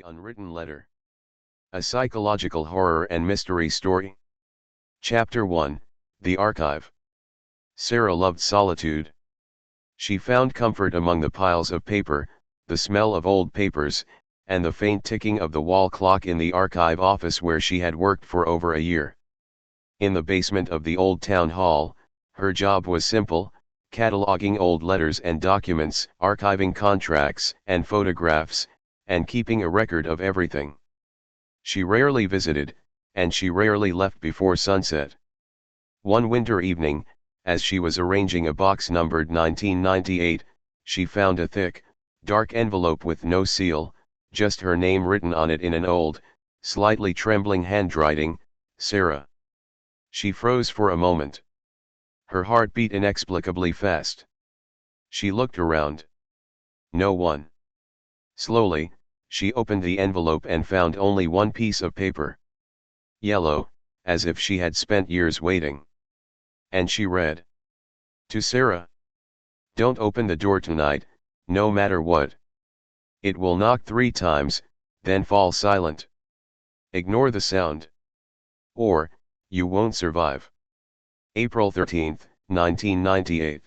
Unwritten Letter. A psychological horror and mystery story. Chapter 1, The Archive. Sarah loved solitude. She found comfort among the piles of paper, the smell of old papers, and the faint ticking of the wall clock in the archive office where she had worked for over a year. In the basement of the old town hall, her job was simple: cataloging old letters and documents, archiving contracts and photographs, and keeping a record of everything. She rarely visited, and she rarely left before sunset. One winter evening, as she was arranging a box numbered 1998, she found a thick, dark envelope with no seal, just her name written on it in an old, slightly trembling handwriting, Sarah. She froze for a moment. Her heart beat inexplicably fast. She looked around. No one. Slowly, she opened the envelope and found only one piece of paper. Yellow, as if she had spent years waiting. And she read. To Sarah. Don't open the door tonight, no matter what. It will knock 3 times, then fall silent. Ignore the sound. Or, you won't survive. April 13, 1998.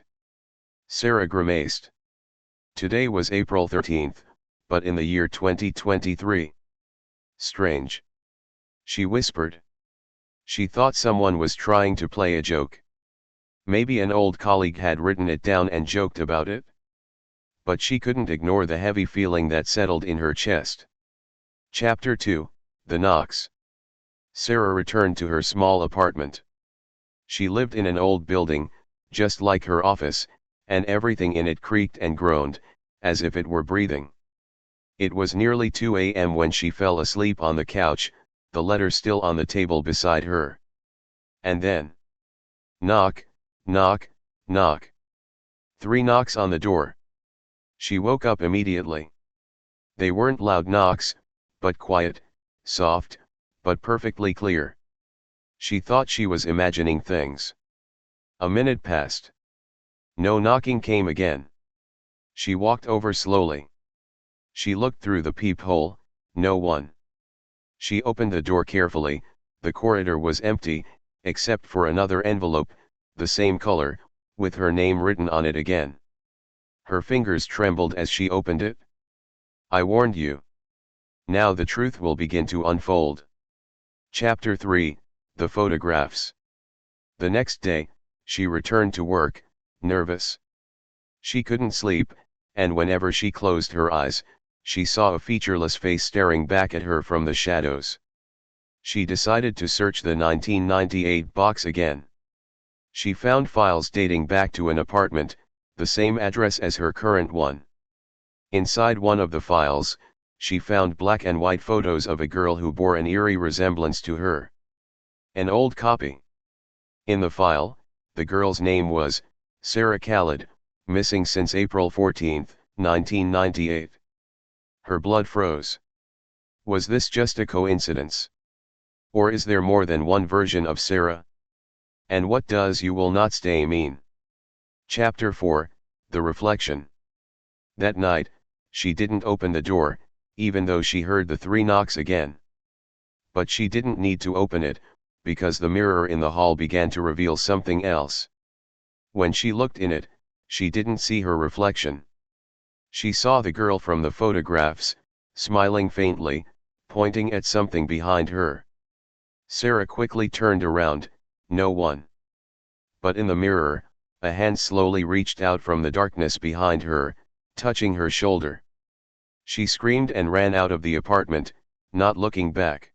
Sarah grimaced. Today was April 13th, but in the year 2023. Strange. She whispered. She thought someone was trying to play a joke. Maybe an old colleague had written it down and joked about it. But she couldn't ignore the heavy feeling that settled in her chest. Chapter 2, The Knocks. Sarah returned to her small apartment. She lived in an old building, just like her office, and everything in it creaked and groaned, as if it were breathing. It was nearly 2 a.m. when she fell asleep on the couch, the letter still on the table beside her. And then, knock, knock, knock. 3 knocks on the door. She woke up immediately. They weren't loud knocks, but quiet, soft, but perfectly clear. She thought she was imagining things. A minute passed. No knocking came again. She walked over slowly. She looked through the peephole, no one. She opened the door carefully. The corridor was empty, except for another envelope, the same color, with her name written on it again. Her fingers trembled as she opened it. I warned you. Now the truth will begin to unfold. Chapter 3, The Photographs. The next day, she returned to work, nervous. She couldn't sleep, and whenever she closed her eyes, she saw a featureless face staring back at her from the shadows. She decided to search the 1998 box again. She found files dating back to an apartment, the same address as her current one. Inside one of the files, she found black and white photos of a girl who bore an eerie resemblance to her. An old copy. In the file, the girl's name was Sarah Khalid, missing since April 14, 1998. Her blood froze. Was this just a coincidence? Or is there more than one version of Sarah? And what does "you will not stay" mean? Chapter 4, The Reflection. That night, she didn't open the door, even though she heard the 3 knocks again. But she didn't need to open it, because the mirror in the hall began to reveal something else. When she looked in it, she didn't see her reflection. She saw the girl from the photographs, smiling faintly, pointing at something behind her. Sarah quickly turned around, no one. But in the mirror, a hand slowly reached out from the darkness behind her, touching her shoulder. She screamed and ran out of the apartment, not looking back.